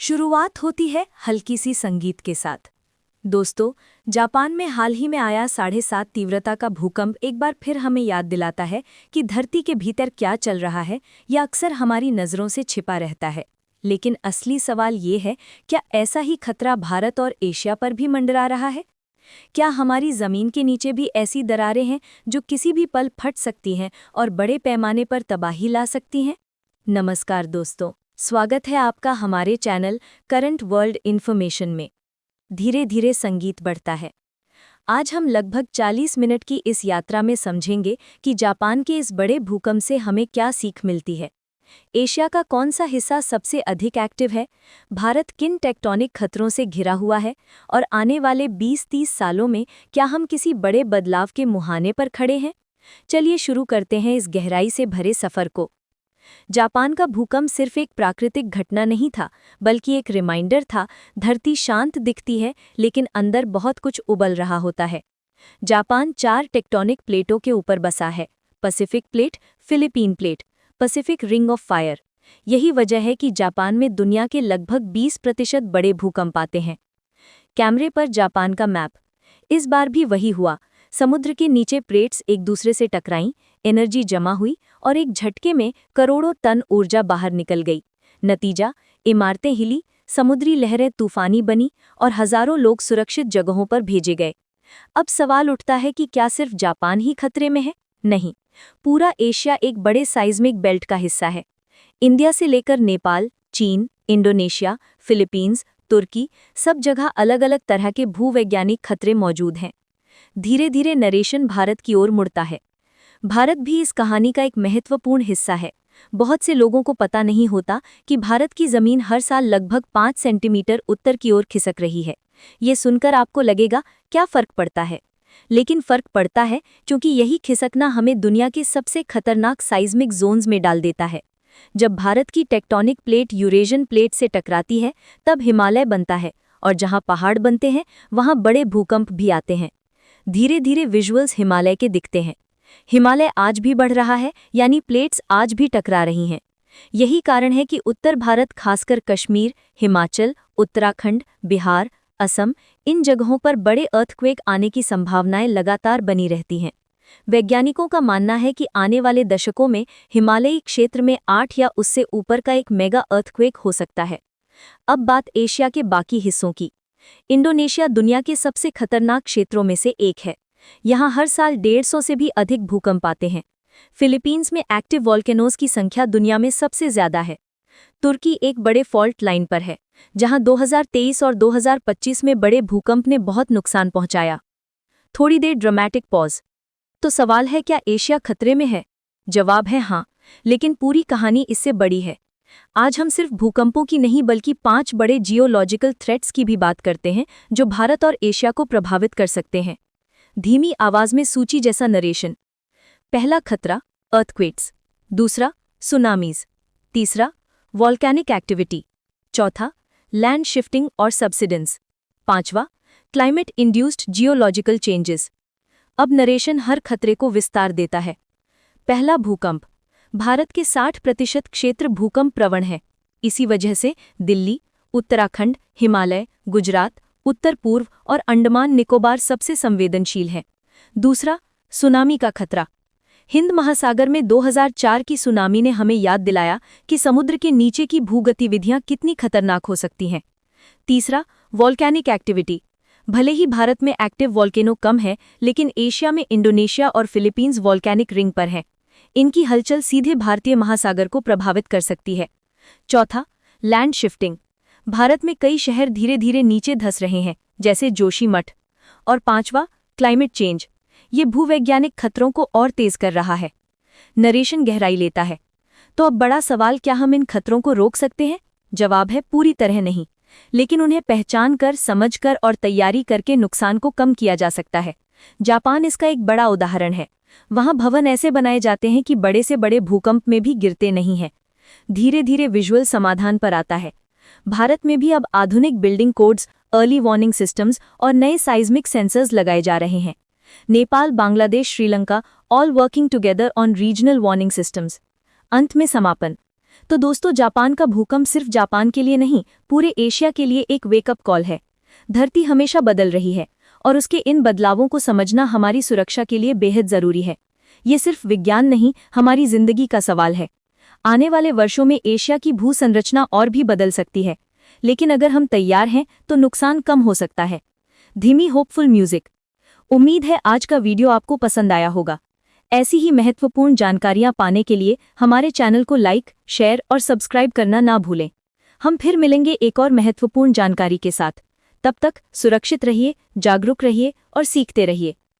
शुरुआत होती है हल्की सी संगीत के साथ। दोस्तों, जापान में हाल ही में आया 7.5 तीव्रता का भूकंप एक बार फिर हमें याद दिलाता है कि धरती के भीतर क्या चल रहा है यह अक्सर हमारी नज़रों से छिपा रहता है। लेकिन असली सवाल ये है, क्या ऐसा ही खतरा भारत और एशिया पर भी मंडरा रहा है? क्या हमारी ज़मीन के नीचे भी ऐसी दरारें हैं जो किसी भी पल फट सकती हैं और बड़े पैमाने पर तबाही ला सकती हैं? नमस्कार दोस्तों, स्वागत है आपका हमारे चैनल करंट वर्ल्ड इन्फॉर्मेशन में। धीरे धीरे संगीत बढ़ता है। आज हम लगभग 40 मिनट की इस यात्रा में समझेंगे कि जापान के इस बड़े भूकंप से हमें क्या सीख मिलती है। एशिया का कौन सा हिस्सा सबसे अधिक एक्टिव है, भारत किन टेक्टोनिक खतरों से घिरा हुआ है और आने वाले 20-30 सालों में क्या हम किसी बड़े बदलाव के मुहाने पर खड़े हैं। चलिए शुरू करते हैं इस गहराई से भरे सफ़र को। जापान का भूकंप सिर्फ एक प्राकृतिक घटना नहीं था, बल्कि एक रिमाइंडर था। धरती शांत दिखती है, लेकिन अंदर बहुत कुछ उबल रहा होता है। जापान 4 टेक्टोनिक प्लेटों के ऊपर बसा है: Pacific plate, Philippine plate, Pacific ring of fire. यही वजह है कि जापान में दुनिया के लगभग 20% बड़े भूकंप आते हैं। कैमरे पर जापान का मैप। इस बार भी वही हुआ। समुद्र के नीचे प्लेट्स एक दूसरे से टकराईं, एनर्जी जमा हुई और एक झटके में करोड़ों टन ऊर्जा बाहर निकल गई। नतीजा, इमारतें हिली, समुद्री लहरें तूफानी बनी और हजारों लोग सुरक्षित जगहों पर भेजे गए। अब सवाल उठता है कि क्या सिर्फ जापान ही खतरे में है? नहीं, पूरा एशिया एक बड़े साइज़मिक बेल्ट का हिस्सा है। इंडिया से लेकर नेपाल, चीन, इंडोनेशिया, फिलीपींस, तुर्की, सब जगह अलग अलग तरह के भूवैज्ञानिक खतरे मौजूद हैं। धीरे धीरे नरेशन भारत की ओर मुड़ता है। भारत भी इस कहानी का एक महत्वपूर्ण हिस्सा है। बहुत से लोगों को पता नहीं होता कि भारत की जमीन हर साल लगभग 5 सेंटीमीटर उत्तर की ओर खिसक रही है। ये सुनकर आपको लगेगा, क्या फर्क पड़ता है? लेकिन फर्क पड़ता है, क्योंकि यही खिसकना हमें दुनिया के सबसे खतरनाक साइज़मिक जोन्स में डाल देता है। जब भारत की टेक्टोनिक प्लेट यूरेशियन प्लेट से टकराती है, तब हिमालय बनता है, और जहां पहाड़ बनते हैं वहां बड़े भूकंप भी आते हैं। धीरे धीरे विजुअल्स हिमालय के दिखते हैं। हिमालय आज भी बढ़ रहा है, यानी प्लेट्स आज भी टकरा रही हैं। यही कारण है कि उत्तर भारत, खासकर कश्मीर, हिमाचल, उत्तराखंड, बिहार, असम, इन जगहों पर बड़े अर्थक्वेक आने की संभावनाएं लगातार बनी रहती हैं। वैज्ञानिकों का मानना है कि आने वाले दशकों में हिमालयी क्षेत्र में 8 या उससे ऊपर का एक मेगा अर्थक्वेक हो सकता है। अब बात एशिया के बाकी हिस्सों की। इंडोनेशिया दुनिया के सबसे खतरनाक क्षेत्रों में से एक है। यहाँ हर साल 150 से भी अधिक भूकंप आते हैं। फिलीपींस में एक्टिव वॉल्केनोज की संख्या दुनिया में सबसे ज्यादा है। तुर्की एक बड़े फॉल्ट लाइन पर है, जहाँ 2023 और 2025 में बड़े भूकंप ने बहुत नुकसान पहुंचाया। थोड़ी देर ड्रामेटिक पॉज। तो सवाल है, क्या एशिया खतरे में है? जवाब है हाँ, लेकिन पूरी कहानी इससे बड़ी है। आज हम सिर्फ भूकंपों की नहीं, बल्कि 5 बड़े जियोलॉजिकल थ्रेट्स की भी बात करते हैं जो भारत और एशिया को प्रभावित कर सकते हैं। धीमी आवाज में सूची जैसा नरेशन। पहला खतरा, अर्थक्वेक्स। दूसरा, सुनामीज। तीसरा, वॉल्केनिक एक्टिविटी। चौथा, लैंड शिफ्टिंग और सबसिडेंस। पांचवा, क्लाइमेट इंड्यूस्ड जियोलॉजिकल चेंजेस। अब नरेशन हर खतरे को विस्तार देता है। पहला भूकंप। भारत के 60% क्षेत्र भूकंप प्रवण है। इसी वजह से दिल्ली, उत्तराखंड, हिमालय, गुजरात, उत्तर पूर्व और अंडमान निकोबार सबसे संवेदनशील है। दूसरा, सुनामी का खतरा। हिंद महासागर में 2004 की सुनामी ने हमें याद दिलाया कि समुद्र के नीचे की भूगतिविधियां कितनी खतरनाक हो सकती हैं। तीसरा, वॉल्केनिक एक्टिविटी। भले ही भारत में एक्टिव वॉल्केनो कम है, लेकिन एशिया में इंडोनेशिया और फिलीपींस वॉल्केनिक रिंग पर है। इनकी हलचल सीधे भारतीय महासागर को प्रभावित कर सकती है। चौथा, लैंड शिफ्टिंग। भारत में कई शहर धीरे धीरे नीचे धंस रहे हैं, जैसे जोशीमठ। और पांचवा, क्लाइमेट चेंज। ये भूवैज्ञानिक खतरों को और तेज कर रहा है। नरेशन गहराई लेता है। तो अब बड़ा सवाल, क्या हम इन खतरों को रोक सकते हैं? जवाब है, पूरी तरह नहीं, लेकिन उन्हें पहचान कर, समझ कर और तैयारी करके नुकसान को कम किया जा सकता है। जापान इसका एक बड़ा उदाहरण है। वहां भवन ऐसे बनाए जाते हैं कि बड़े से बड़े भूकंप में भी गिरते नहीं हैं। धीरे धीरे विजुअल समाधान पर आता है। भारत में भी अब आधुनिक building codes, early warning systems और नए साइज्मिक सेंसर्स लगाए जा रहे हैं। Nepal, Bangladesh, Sri Lanka all working together on regional warning systems. अंत में समापन। तो दोस्तों, जापान का भूकंप सिर्फ जापान के लिए नहीं, पूरे एशिया के लिए एक वेकअप कॉल है। धरती हमेशा बदल रही है और उसके इन बदलावों को समझना हमारी सुरक्षा के लिए बेहद जरूरी है। ये सिर्फ विज्ञान नहीं, हमारी जिंदगी का सवाल है। आने वाले वर्षों में एशिया की भू संरचना और भी बदल सकती है, लेकिन अगर हम तैयार हैं तो नुकसान कम हो सकता है। धीमी होपफुल म्यूजिक। उम्मीद है आज का वीडियो आपको पसंद आया होगा। ऐसी ही महत्वपूर्ण जानकारियां पाने के लिए हमारे चैनल को लाइक, शेयर और सब्सक्राइब करना ना भूलें। हम फिर मिलेंगे एक और महत्वपूर्ण जानकारी के साथ। तब तक सुरक्षित रहिए, जागरूक रहिए और सीखते रहिए।